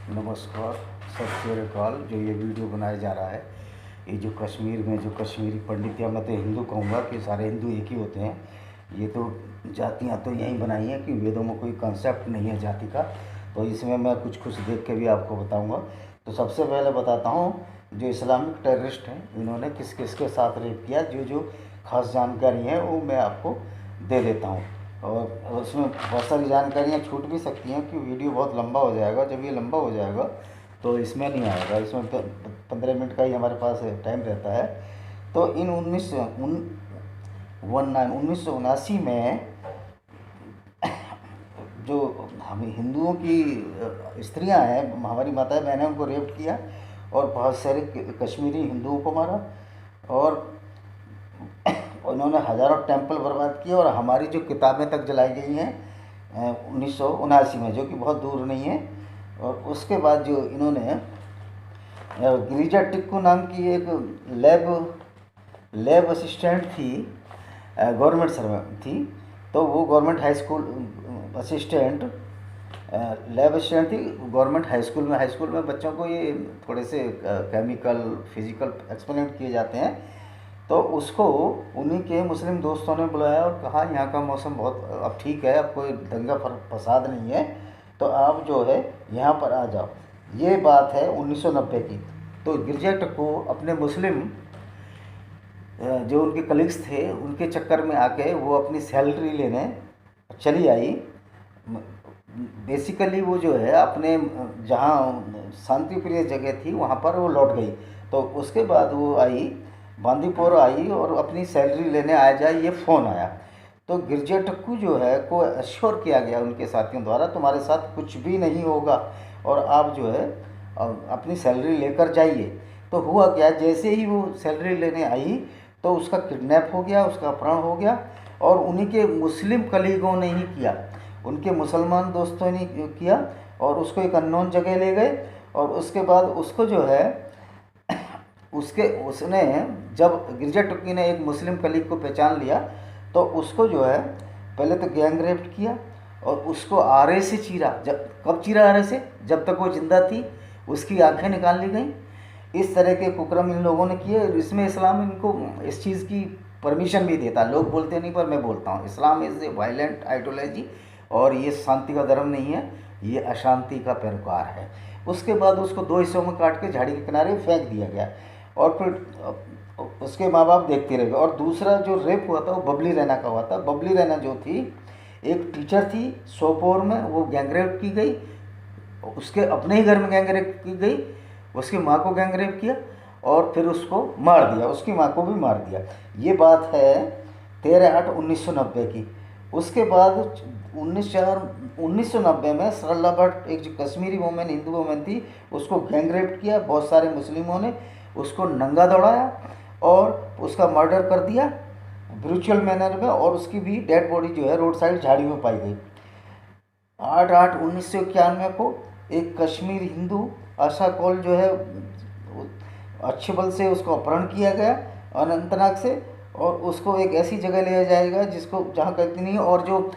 नमस्कार, सत श्री अकाल। जो ये वीडियो बनाया जा रहा है, ये जो कश्मीर में जो कश्मीरी पंडित, या मैं तो हिंदू कहूँगा कि सारे हिंदू एक ही होते हैं। ये तो जातियाँ तो यहीं बनाई हैं कि वेदों में कोई कंसेप्ट नहीं है जाति का। तो इसमें मैं कुछ कुछ देख के भी आपको बताऊँगा। तो सबसे पहले बताता हूँ, जो इस्लामिक टेररिस्ट हैं इन्होंने किस किस के साथ रेप किया, जो जो खास जानकारी है वो मैं आपको दे देता हूँ। और उसमें बहुत सारी जानकारियाँ छूट भी सकती हैं कि वीडियो बहुत लंबा हो जाएगा। जब ये लंबा हो जाएगा तो इसमें नहीं आएगा, इसमें 15 मिनट का ही हमारे पास टाइम रहता है। तो इन 1979 में जो हम हिंदुओं की स्त्रियां हैं, हमारी माताएं बहनें, उनको रेप किया और बहुत सारे कश्मीरी हिंदुओं को मारा। और उन्होंने हज़ारों टेम्पल बर्बाद किए और हमारी जो किताबें तक जलाई गई हैं 1979 में, जो कि बहुत दूर नहीं है। और उसके बाद जो इन्होंने गिरिजा टिक्कू नाम की एक लैब असिस्टेंट थी, गवर्नमेंट सर्वेंट थी। तो वो government high school assistant lab assistant थी गवर्नमेंट हाई स्कूल में बच्चों को ये थोड़े से केमिकल फिजिकल एक्सपेरिमेंट किए जाते हैं। तो उसको उन्हीं के मुस्लिम दोस्तों ने बुलाया और कहा, यहाँ का मौसम बहुत अब ठीक है, अब कोई दंगा फसाद नहीं है, तो आप जो है यहाँ पर आ जाओ। ये बात है 1990 की। तो गिरजा टिक्कू अपने मुस्लिम जो उनके कलीग्स थे उनके चक्कर में आके वो अपनी सैलरी लेने चली आई। बेसिकली वो जो है अपने जहाँ शांति प्रिय जगह थी वहाँ पर वो लौट गई। तो उसके बाद वो आई, बांदीपुर आई और अपनी सैलरी लेने आ जाए, ये फ़ोन आया। तो गिरजा टिक्कू जो है को अश्योर किया गया उनके साथियों द्वारा, तुम्हारे साथ कुछ भी नहीं होगा और आप जो है अपनी सैलरी लेकर जाइए। तो हुआ क्या, जैसे ही वो सैलरी लेने आई तो उसका किडनैप हो गया, उसका अपहरण हो गया। और उन्हीं के मुस्लिम कलीगों ने ही किया, उनके मुसलमान दोस्तों ने किया और उसको एक अननोन जगह ले गए। और उसके बाद उसको जो है उसने जब गिरजा टिक्कू ने एक मुस्लिम कलीग को पहचान लिया तो उसको जो है पहले तो गैंग रेप किया और उसको आरे से चीरा। जब कब चीरा आरे से? जब तक वो जिंदा थी, उसकी आंखें निकाल ली गई। इस तरह के कुकर्म इन लोगों ने किए। इसमें इस्लाम इनको इस चीज़ की परमिशन भी देता। लोग बोलते नहीं पर मैं बोलता हूँ, इस्लाम इज़ ए वायलेंट आइडियोलॉजी और ये शांति का धर्म नहीं है, ये अशांति का पैरोकार है। उसके बाद उसको दो हिस्सों में काट के झाड़ी के किनारे फेंक दिया गया और फिर उसके माँ बाप देखते रह गए। और दूसरा जो रेप हुआ था वो बबली रैना का हुआ था। बबली रैना जो थी एक टीचर थी सोपोर में, वो गैंगरेप की गई, उसके अपने ही घर में गैंगरेप की गई, उसकी माँ को गैंगरेप किया और फिर उसको मार दिया, उसकी माँ को भी मार दिया। ये बात है 13/8/1990 की। उसके बाद 1990 में सरला भट्ट, एक जो कश्मीरी वोमेन, हिंदू वोमेन थी, उसको गैंगरेप किया। बहुत सारे मुस्लिमों ने उसको नंगा दौड़ाया और उसका मर्डर कर दिया ब्रूचुअल मैनर में, और उसकी भी डेड बॉडी जो है रोड साइड झाड़ियों में पाई गई। 8/8/1991 को एक कश्मीर हिंदू आशा कौल जो है अच्छे बल से उसको अपहरण किया गया अनंतनाग से, और उसको एक ऐसी जगह ले जाएगा जिसको जहाँ कहती नहीं है। और जो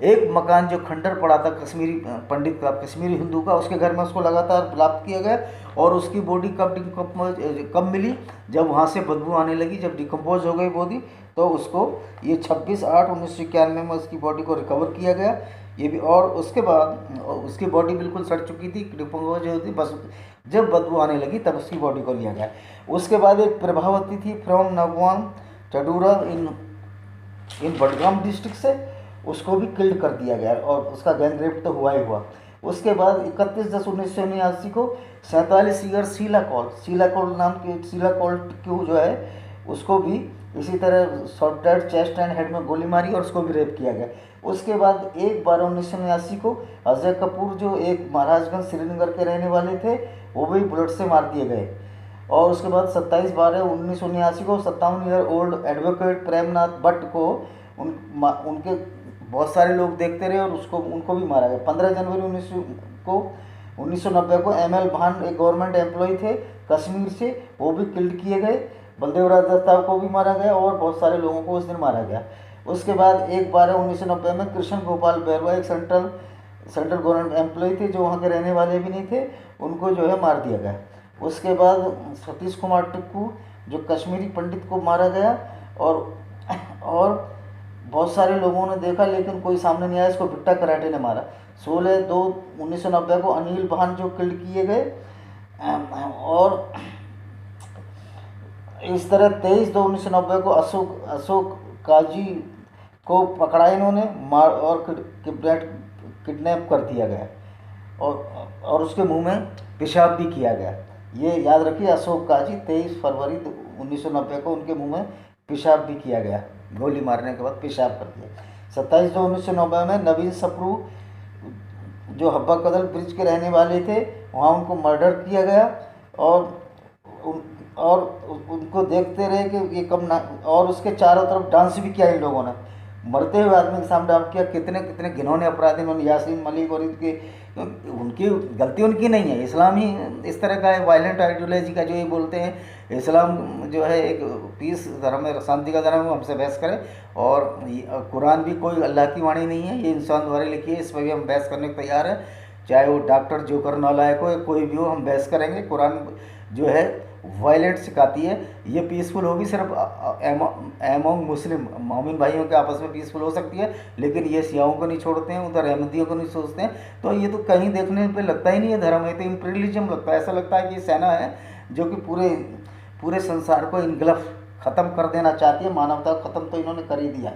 एक मकान जो खंडर पड़ा था कश्मीरी पंडित का, कश्मीरी हिंदू का, उसके घर में उसको लगातार ब्लास्ट किया गया। और उसकी बॉडी कब मिली? जब वहाँ से बदबू आने लगी, जब डिकम्पोज हो गई बॉडी, तो उसको ये 26/8/1991 में उसकी बॉडी को रिकवर किया गया। ये भी, और उसके बाद उसकी बॉडी बिल्कुल सड़ चुकी थी, डिकम्पोज होती, बस जब बदबू आने लगी तब उसकी बॉडी को लिया गया। उसके बाद एक प्रभावती थी from Nagwan Chadoora in Budgam district से, उसको भी किल्ड कर दिया गया और उसका गैंग रेप तो हुआ ही हुआ। उसके बाद 31/10/1979 को 47 ईयर शीला कौल नाम की शीला कौल टिक्कू जो है, उसको भी इसी तरह शॉर्टेड चेस्ट एंड हेड में गोली मारी और उसको भी रेप किया गया। उसके बाद 1/12/1979 को अजय कपूर, जो एक महाराजगंज श्रीनगर के रहने वाले थे, वो भी बुलेट से मार दिए गए। और उसके बाद 27/12/1979 को 57 year old advocate Premnath Bhatt को उनके बहुत सारे लोग देखते रहे और उनको भी मारा गया। 15 जनवरी 1990 को ML भान, एक गवर्नमेंट एम्प्लॉय थे कश्मीर से, वो भी किल्ड किए गए। बलदेव राज दत्ता को भी मारा गया और बहुत सारे लोगों को उस दिन मारा गया। उसके बाद 1/12/1990 में कृष्ण गोपाल बैरवा, एक सेंट्रल सेंट्रल गवर्नमेंट एम्प्लॉय थे जो वहाँ के रहने वाले भी नहीं थे, उनको जो है मार दिया गया। उसके बाद सतीश कुमार टिक्कू जो कश्मीरी पंडित को मारा गया, और बहुत सारे लोगों ने देखा लेकिन कोई सामने नहीं आया, इसको भिट्टा कराटे ने मारा। 16/2/1990 को अनिल भान जो किल किए गए, और इस तरह 23/2/1990 को अशोक अशोक काजी को पकड़ा इन्होंने, मार और किडनैप कर दिया गया, और उसके मुंह में पेशाब भी किया गया। ये याद रखिए, अशोक काजी 23 फरवरी 1990 को उनके मुंह में पेशाब भी किया गया, गोली मारने के बाद पेशाब कर दिया। 27/2/1990 में नवीन सप्रू जो हब्बा कदल ब्रिज के रहने वाले थे, वहाँ उनको मर्डर किया गया, और उनको देखते रहे कि ये कब ना, और उसके चारों तरफ डांस भी किया इन लोगों ने, मरते हुए आदमी के सामने डांस किया। कितने कितने घिनौने अपराधी उन्होंने, यासीन मलिक और इनके, उनकी गलती उनकी नहीं है। इस्लाम ही इस तरह का है, वायलेंट आइडियोलॉजी का, जो ये बोलते हैं इस्लाम जो है एक पीस धर्म है, शांति का धर्म है, हमसे बहस करें। और कुरान भी कोई अल्लाह की वाणी नहीं है, ये इंसान द्वारा लिखी है, इस पर भी हम बहस करने को तैयार है, चाहे वो डॉक्टर जोकर नालायक हो या कोई भी हो, हम बहस करेंगे। कुरान जो है वायलेंट सिखाती है, ये पीसफुल होगी सिर्फ एमोंग मुस्लिम, मोमिन भाइयों के आपस में पीसफुल हो सकती है, लेकिन ये सियाओं को नहीं छोड़ते हैं, उधर अहमदियों को नहीं सोचते हैं। तो ये तो कहीं देखने पे लगता ही नहीं है धर्म है, तो इम्पीरियलिज्म लगता है। ऐसा लगता है कि सेना है जो कि पूरे संसार को इनकलाब ख़त्म कर देना चाहती है, मानवता को ख़त्म तो इन्होंने कर ही दिया।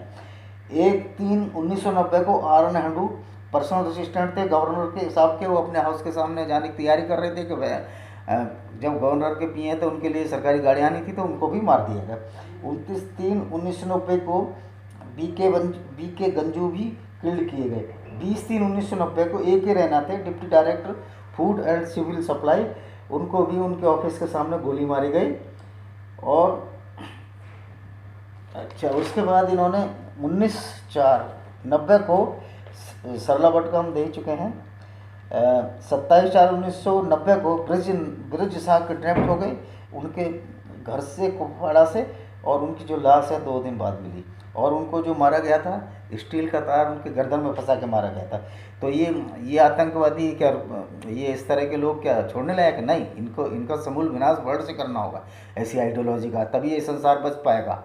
1/3/1990 को आर एन हेडू पर्सनल असिस्टेंट थे गवर्नर के साहब के, वो अपने हाउस के सामने जाने की तैयारी कर रहे थे कि वह जब गवर्नर के पिए तो उनके लिए सरकारी गाड़ियाँ नहीं थी, तो उनको भी मार दिया गया। 29/3/1990 को बी के गंजू भी किल्ड किए गए। 20/3/1990 को ए के रैना थे deputy director food and civil supply, उनको भी उनके ऑफिस के सामने गोली मारी गई। और अच्छा, उसके बाद इन्होंने 19/4/90 को सरला भट्ट का हम दे चुके हैं। 27/4/1990 को ब्रिज शाह किडनैप हो गए उनके घर से कुपवाड़ा से, और उनकी जो लाश है 2 दिन बाद मिली, और उनको जो मारा गया था स्टील का तार उनके गर्दन में फंसा के मारा गया था। तो ये आतंकवादी क्या, ये इस तरह के लोग क्या छोड़ने लायक नहीं, इनका समूल विनाश वर्ड से करना होगा, ऐसी आइडियोलॉजी का, तभी ये संसार बच पाएगा।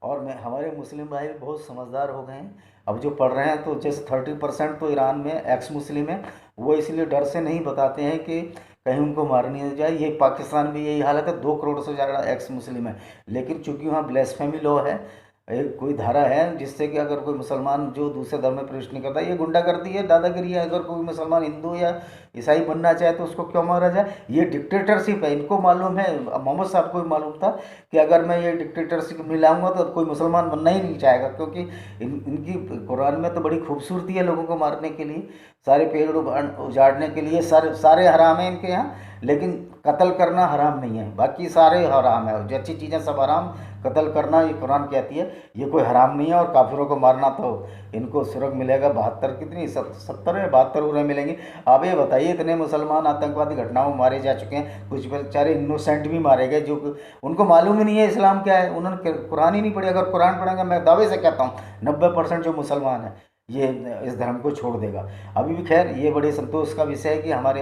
और हमारे मुस्लिम भाई बहुत समझदार हो गए हैं, अब जो पढ़ रहे हैं, तो जैसे 30% तो ईरान में एक्स मुस्लिम है, वो इसलिए डर से नहीं बताते हैं कि कहीं उनको मार नहीं जाए। ये पाकिस्तान भी यही हालत है, 2 करोड़ से ज़्यादा एक्स मुस्लिम है, लेकिन चूंकि वहाँ ब्लेसफेमी लॉ है, कोई धारा है जिससे कि अगर कोई मुसलमान जो दूसरे धर्म में प्रवेश नहीं करता, ये गुंडागर्दी है, दादागिरी है। अगर कोई मुसलमान हिंदू या ईसाई बनना चाहे तो उसको क्यों मारा जाए, ये डिक्टेटरशिप है। इनको मालूम है, मोहम्मद साहब को भी मालूम था कि अगर मैं ये डिक्टेटरशिप में लाऊंगा तो कोई मुसलमान बनना ही नहीं चाहेगा, क्योंकि इनकी कुरान में तो बड़ी खूबसूरती है लोगों को मारने के लिए, सारे पेड़ उजाड़ने के लिए, सारे हराम है इनके यहाँ, लेकिन कत्ल करना हराम नहीं है, बाकी सारे हराम है, जो अच्छी चीज़ें सब हराम, कत्ल करना ये कुरान कहती है ये कोई हराम नहीं है। और काफिरों को मारना तो इनको स्वर्ग मिलेगा, 72 कितनी 70 या 72 उरे मिलेंगे। अब ये बताइए, इतने मुसलमान आतंकवादी घटनाओं में मारे जा चुके हैं, कुछ बेचारे इनोसेंट भी मारे गए जो उनको मालूम ही नहीं है इस्लाम क्या है, उन्होंने कुरान ही नहीं पढ़ी। अगर कुरान पढ़ेंगे, मैं दावे से कहता हूँ 90% जो मुसलमान है ये इस धर्म को छोड़ देगा। अभी भी खैर ये बड़े संतोष का विषय है कि हमारे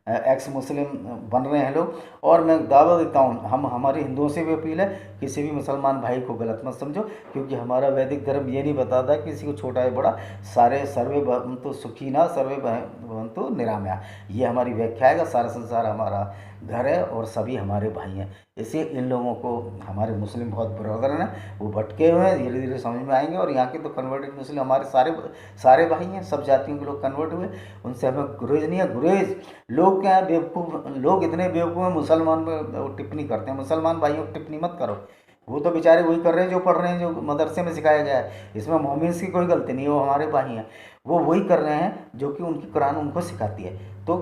एक्स मुस्लिम बन रहे हैं लोग, और मैं दावा देता हूँ, हमारे हिंदुओं से भी अपील है, किसी भी मुसलमान भाई को गलत मत समझो, क्योंकि हमारा वैदिक धर्म ये नहीं बताता किसी को छोटा है बड़ा, सारे सर्वे भवन्तु सुखिनः सर्वे भवन्तु निरामया, ये हमारी व्याख्या है। सारा संसार हमारा घर है और सभी हमारे भाई हैं। इसलिए इन लोगों को, हमारे मुस्लिम बहुत ब्रदर हैं, वो भटके हुए हैं, धीरे धीरे समझ में आएंगे। और यहाँ के तो कन्वर्टेड मुस्लिम हमारे सारे भाई हैं, सब जातियों के लोग कन्वर्ट हुए, उनसे हमें गुरेज नहीं है। गुरेज लोग क्या है, बेवकूफ़ लोग, इतने बेवकूफ़ हैं, मुसलमान पर टिप्पणी करते हैं। मुसलमान भाइयों को टिप्पणी मत करो, वो तो बेचारे वही कर रहे हैं जो पढ़ रहे हैं, जो मदरसे में सिखाया गया है, इसमें मोमिन्स की कोई गलती नहीं है, वो हमारे भाई हैं, वो वही कर रहे हैं जो कि उनकी कुरान उनको सिखाती है। तो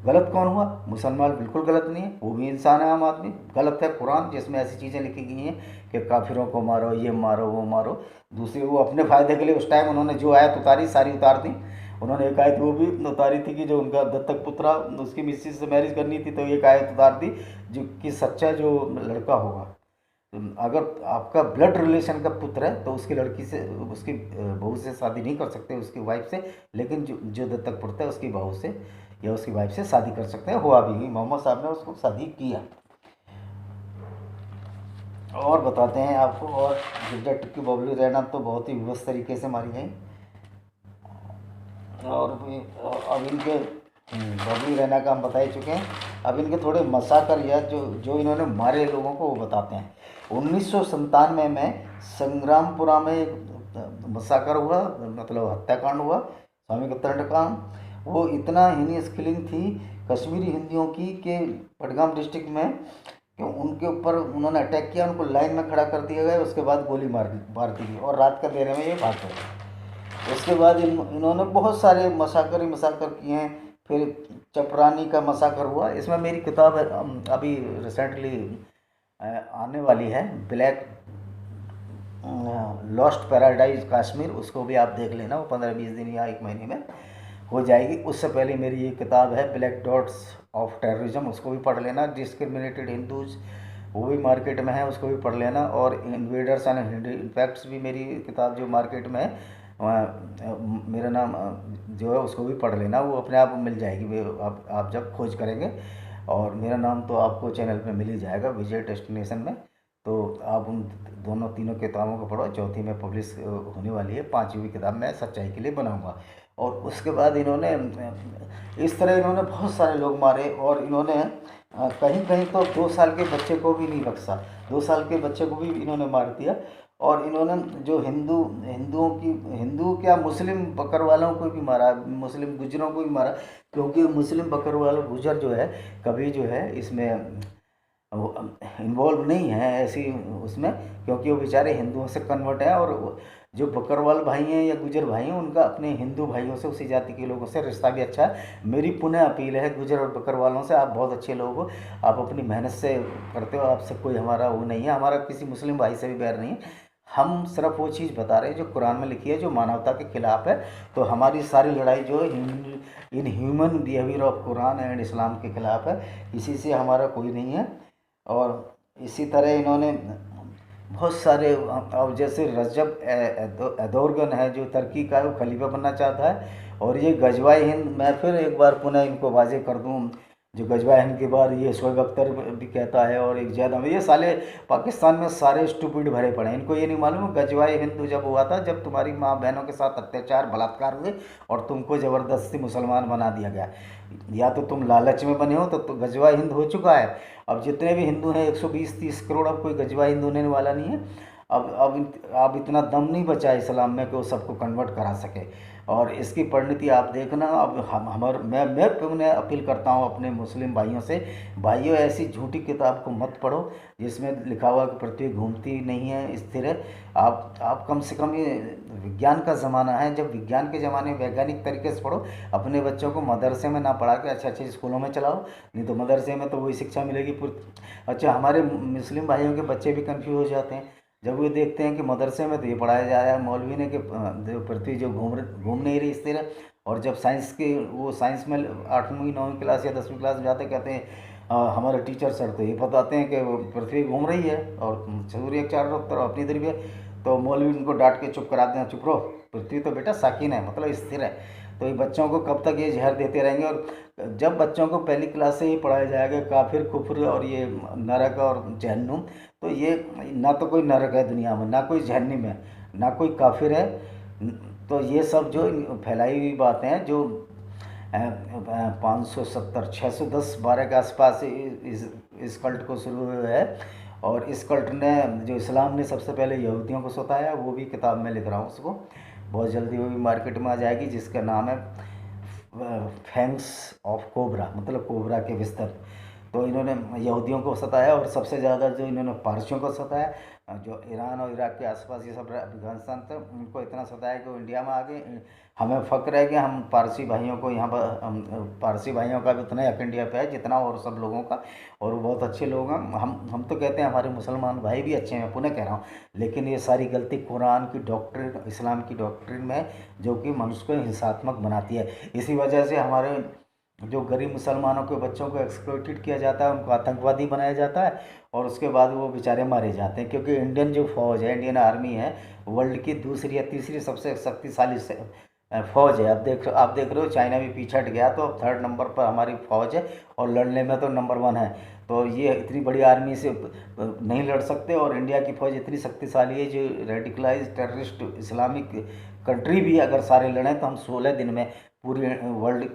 गलत कौन हुआ? मुसलमान बिल्कुल गलत नहीं है, वो भी इंसान है, आम आदमी। गलत है कुरान, जिसमें ऐसी चीज़ें लिखी गई हैं कि काफिरों को मारो, ये मारो, वो मारो। दूसरी, वो अपने फ़ायदे के लिए उस टाइम उन्होंने जो आयत उतारी सारी उतार दी। उन्होंने एक आयत वो भी उतारी थी कि जो उनका दत्तक पुत्रा उसकी मिसेज से मैरिज करनी थी, तो एक आयत उतार दी जो कि सच्चा जो लड़का होगा अगर आपका ब्लड रिलेशन का पुत्र है तो उसकी लड़की से, उसकी बहू से शादी नहीं कर सकते, उसकी वाइफ से, लेकिन जो जो दत्तक पुत्र है उसकी बहू से या उसकी वाइफ से शादी कर सकते हैं। हुआ भी, मोहम्मद साहब ने उसको शादी किया। और बताते हैं आपको, और गिरजा टिक्की बबलू रैना तो बहुत ही विवश तरीके से मारी गई। और भी अब इनके बबलू रैना का हम बता ही चुके हैं। अब इनके थोड़े मसाकर या जो जो इन्होंने मारे लोगों को वो बताते हैं। 1997 में संग्रामपुरा में एक मसाकर हुआ, मतलब हत्याकांड हुआ, स्वामी कांड। वो इतना हीनियस किलिंग थी कश्मीरी हिंदियों की कि बडगाम डिस्ट्रिक्ट में, कि उनके ऊपर उन्होंने अटैक किया, उनको लाइन में खड़ा कर दिया गया, उसके बाद गोली मार दी गई और रात का अंधेरे में ये भाग गए। उसके बाद इन्होंने बहुत सारे मसाकर किए हैं। फिर चपरानी का मसाकर हुआ। इसमें मेरी किताब है, अभी रिसेंटली आने वाली है, ब्लैक लॉस्ट पैराडाइज कश्मीर, उसको भी आप देख लेना, वो 15-20 दिन या 1 महीने में हो जाएगी। उससे पहले मेरी ये किताब है ब्लैक डॉट्स ऑफ टेररिज्म, उसको भी पढ़ लेना। डिस्क्रिमिनेटेड हिंदूज, वो भी मार्केट में है, उसको भी पढ़ लेना। और इन्वेडर्स एंड इम्पैक्ट्स भी मेरी किताब जो मार्केट में है, मेरा नाम जो है उसको भी पढ़ लेना, वो अपने आप मिल जाएगी, आप जब खोज करेंगे। और मेरा नाम तो आपको चैनल पे मिल ही जाएगा विजय डेस्टिनेशन में। तो आप उन दोनों तीनों किताबों को पढ़ो। चौथी में पब्लिश होने वाली है, 5वीं किताब मैं सच्चाई के लिए बनाऊंगा। और उसके बाद इन्होंने इस तरह इन्होंने बहुत सारे लोग मारे। और इन्होंने कहीं कहीं तो 2 साल के बच्चे को भी नहीं बख्शा, 2 साल के बच्चे को भी इन्होंने मार दिया। और इन्होंने जो हिंदू क्या, मुस्लिम बकरवालों को भी मारा, मुस्लिम गुजरों को भी मारा। क्योंकि मुस्लिम बकरवाल गुजर जो है कभी जो है इसमें इन्वॉल्व नहीं है ऐसी उसमें, क्योंकि वो बेचारे हिंदुओं से कन्वर्ट हैं। और जो बकरवाल भाई हैं या गुजर भाई हैं, उनका अपने हिंदू भाइयों से, उसी जाति के लोगों से रिश्ता भी अच्छा है। मेरी पुनः अपील है गुजर और बकरवालों से, आप बहुत अच्छे लोग हो, आप अपनी मेहनत से करते हो, आपसे कोई हमारा वो नहीं है, हमारा किसी मुस्लिम भाई से भी बैर नहीं है। हम सिर्फ वो चीज़ बता रहे हैं जो कुरान में लिखी है, जो मानवता के खिलाफ है। तो हमारी सारी लड़ाई जो in human behaviour of Quran and Islam के खिलाफ है, इसी से हमारा कोई नहीं है। और इसी तरह इन्होंने बहुत सारे, अब जैसे रजब एर्दोगन है जो तुर्की का है, वो खलीफा बनना चाहता है। और ये गजवाए हिंद, मैं फिर एक बार पुनः इनको वाजे कर दूँ, जो गजवाए हिंद के बाद ये शोएब अख्तर भी कहता है, और एक जैद अहमद, ये साले पाकिस्तान में सारे स्टूपिड भरे पड़े हैं। इनको ये नहीं मालूम गजवाए हिंद जब हुआ था, जब तुम्हारी माँ बहनों के साथ अत्याचार बलात्कार हुए और तुमको ज़बरदस्ती मुसलमान बना दिया गया। या तो तुम लालच में बने हो तो गजवाए हिंद हो चुका है। अब जितने भी हिंदू हैं 120-130 करोड़, अब कोई गजवा हिंदू होने वाला नहीं है। अब इतना दम नहीं बचा इस्लाम में कि वो सबको कन्वर्ट करा सके। और इसकी परिणति आप देखना। अब मैं उन्हें अपील करता हूँ अपने मुस्लिम भाइयों से, भाइयों ऐसी झूठी किताब को मत पढ़ो जिसमें लिखा हुआ कि पृथ्वी घूमती नहीं है, स्थिर है। आप कम से कम, ये विज्ञान का ज़माना है, जब विज्ञान के ज़माने में वैज्ञानिक तरीके से पढ़ो। अपने बच्चों को मदरसे में ना पढ़ा के अच्छे अच्छे स्कूलों में चलाओ, नहीं तो मदरसे में तो वही शिक्षा मिलेगी पूरी। अच्छा, हमारे मुस्लिम भाइयों के बच्चे भी कन्फ्यूज हो जाते हैं जब वो देखते हैं कि मदरसे में तो ये पढ़ाया जा रहा है मौलवी ने कि जो पृथ्वी जो घूम नहीं रही स्थिर है। और जब साइंस में 8वीं 9वीं क्लास या 10वीं क्लास में जाते कहते हैं हमारे टीचर सर तो ये बताते हैं कि वो पृथ्वी घूम रही है और सूर्य के चारों तरफ अपनी तरफ है। तो मौलवी उनको डांट के चुप कराते हैं, चुप रहो, पृथ्वी तो बेटा साकिन है, मतलब स्थिर है। तो ये बच्चों को कब तक ये जहर देते रहेंगे। और जब बच्चों को पहली क्लास से ही पढ़ाया जाएगा काफिर कुफ्र और ये नरक और जहन्नुम, तो ये ना तो कोई नरक है दुनिया में, ना कोई जहन्नुम है, ना कोई काफिर है। तो ये सब जो फैलाई हुई बातें हैं, जो 570 610-12 के आसपास इस कल्ट को शुरू हुआ है। और इस कल्ट ने, जो इस्लाम ने सबसे पहले यहूदियों को सताया, वो भी किताब में लिख रहा हूँ उसको, बहुत जल्दी वो भी मार्केट में आ जाएगी, जिसका नाम है फैंग्स ऑफ कोबरा, मतलब कोबरा के बिस्तर। तो इन्होंने यहूदियों को सताया और सबसे ज़्यादा जो इन्होंने पारसियों को सताया, जो ईरान और इराक के आसपास ये सब अफगानिस्तान थे, उनको इतना सताया कि वो इंडिया में आ गए। हमें फ़ख्र है कि हम पारसी भाइयों को यहाँ पर, पारसी भाइयों का भी उतना हक इंडिया पे है जितना और सब लोगों का, और वो बहुत अच्छे लोग हैं। हम तो कहते हैं हमारे मुसलमान भाई भी अच्छे हैं, पुनः कह रहा हूँ। लेकिन ये सारी गलती कुरान की डॉक्ट्रिन, इस्लाम की डॉक्ट्रिन में, जो कि मनुष्य को हिंसात्मक बनाती है। इसी वजह से हमारे जो गरीब मुसलमानों के बच्चों को एक्सप्लॉइटेड किया जाता है, उनको आतंकवादी बनाया जाता है और उसके बाद वो बेचारे मारे जाते हैं। क्योंकि इंडियन जो फ़ौज है, इंडियन आर्मी है, वर्ल्ड की दूसरी या तीसरी सबसे शक्तिशाली फ़ौज है। आप देख रहे हो चाइना भी पीछे हट गया, तो अब 3rd नंबर पर हमारी फ़ौज है और लड़ने में तो नंबर 1 है। तो ये इतनी बड़ी आर्मी से नहीं लड़ सकते, और इंडिया की फ़ौज इतनी शक्तिशाली है, जो रेडिकलाइज टेररिस्ट इस्लामिक कंट्री भी अगर सारे लड़ें तो हम 16 दिन में पूरी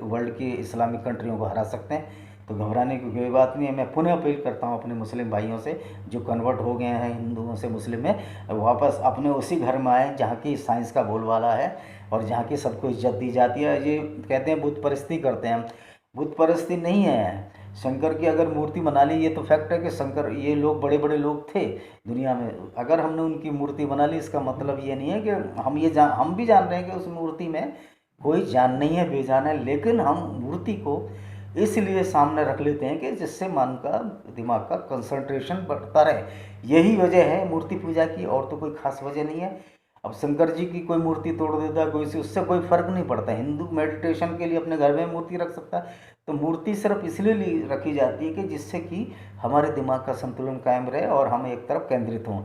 वर्ल्ड की इस्लामिक कंट्रियों को हरा सकते हैं। तो घबराने की कोई बात नहीं है। मैं पुनः अपील करता हूँ अपने मुस्लिम भाइयों से जो कन्वर्ट हो गए हैं हिंदुओं से मुस्लिम में, वापस अपने उसी घर में आए जहाँ की साइंस का बोलबाला है और जहाँ की सबको इज्जत दी जाती है। ये कहते हैं बुत परस्ती करते हैं हम, बुत परस्ती नहीं है। शंकर की अगर मूर्ति बना ली, ये तो फैक्ट है कि शंकर, ये लोग बड़े बड़े लोग थे दुनिया में, अगर हमने उनकी मूर्ति बना ली इसका मतलब ये नहीं है कि हम भी जान रहे हैं कि उस मूर्ति में कोई जान नहीं है, बेजान है, लेकिन हम मूर्ति को इसलिए सामने रख लेते हैं कि जिससे मन का, दिमाग का कंसंट्रेशन बढ़ता रहे। यही वजह है मूर्ति पूजा की, और तो कोई खास वजह नहीं है। अब शंकर जी की कोई मूर्ति तोड़ देता है कोई से, उससे कोई फर्क नहीं पड़ता। हिंदू मेडिटेशन के लिए अपने घर में मूर्ति रख सकता है, तो मूर्ति सिर्फ इसलिए रखी जाती है कि जिससे कि हमारे दिमाग का संतुलन कायम रहे और हम एक तरफ केंद्रित हों।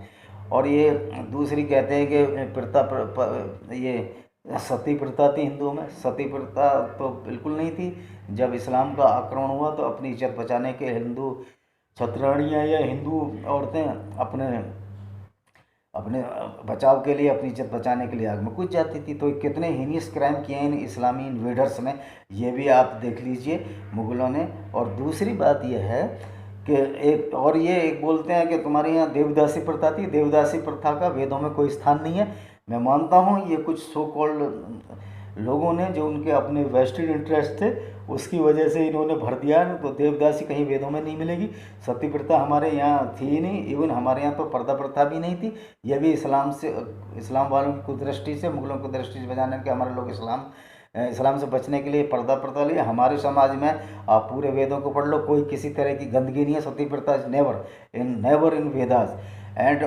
और ये दूसरी कहते हैं कि ये सती प्रथा थी हिंदुओं में। सती प्रथा तो बिल्कुल नहीं थी। जब इस्लाम का आक्रमण हुआ तो अपनी इज्जत बचाने के हिंदू छतरानियाँ या हिंदू औरतें अपने अपने बचाव के लिए, अपनी इज्जत बचाने के लिए आग में कूद जाती थी। तो कितने हीनियस क्राइम किए इन इस्लामी इन्वेडर्स ने, ये भी आप देख लीजिए मुग़लों ने। और दूसरी बात यह है कि एक बोलते हैं कि तुम्हारे यहाँ देवदासी प्रथा थी। देवदासी प्रथा का वेदों में कोई स्थान नहीं है। मैं मानता हूँ ये कुछ सो कॉल्ड लोगों ने, जो उनके अपने वेस्टेड इंटरेस्ट थे, उसकी वजह से इन्होंने भर दिया। तो देवदासी कहीं वेदों में नहीं मिलेगी। सती प्रथा हमारे यहाँ थी ही नहीं। इवन हमारे यहाँ तो पर्दा प्रथा भी नहीं थी। यह भी इस्लाम वालों की कुदृष्टि से, मुग़लों की दृष्टि से बचाने के, हमारे लोग इस्लाम से बचने के लिए पर्दा प्रथा लिए। हमारे समाज में आप पूरे वेदों को पढ़ लो, कोई किसी तरह की गंदगी नहीं है। सती प्रथा नेवर इन वेदास एंड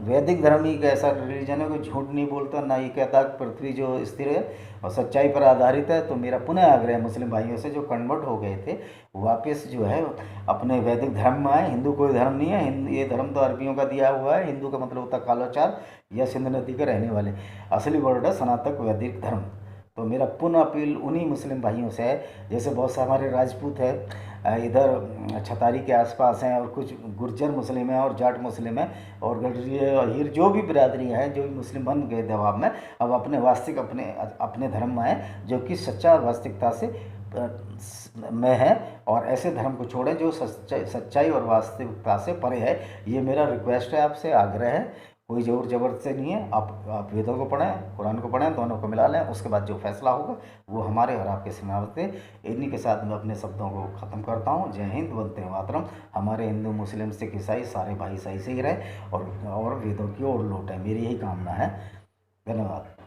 वैदिक धर्म ही एक ऐसा रिलीजन है कोई झूठ नहीं बोलता, ना ये कहता पृथ्वी जो स्थिर है और सच्चाई पर आधारित है। तो मेरा पुनः आग्रह है मुस्लिम भाइयों से जो कन्वर्ट हो गए थे, वापस जो है अपने वैदिक धर्म में आए। हिंदू कोई धर्म नहीं है, ये धर्म तो अरबियों का दिया हुआ है। हिंदू का मतलब होता है कालाचार या सिंध नदी के रहने वाले। असली वर्ड है सनातक वैदिक धर्म। तो मेरा पुनः अपील उन्हीं मुस्लिम भाइयों से है, जैसे बहुत से हमारे राजपूत है इधर छतारी के आसपास हैं, और कुछ गुर्जर मुस्लिम हैं और जाट मुस्लिम हैं और गडरिये और हीर, जो भी बिरादरियाँ हैं, जो भी मुस्लिम बन गए दबाव में, अब अपने अपने धर्म में आए जो कि सच्चा और वास्तविकता से में है, और ऐसे धर्म को छोड़ें जो सच्चाई और वास्तविकता से परे है। ये मेरा रिक्वेस्ट है आपसे, आग्रह है। कोई जोर जबरदस्ती नहीं है। आप वेदों को पढ़ें, कुरान को पढ़ें, दोनों को मिला लें। उसके बाद जो फैसला होगा वो हमारे और आपके सीमावर्ती। इन्हीं के साथ मैं अपने शब्दों को ख़त्म करता हूँ। जय हिंद, वंदे मातरम। हमारे हिंदू मुस्लिम सिख ईसाई सारे भाई सही से ही रहे और वेदों की ओर लौटें, मेरी यही कामना है। धन्यवाद।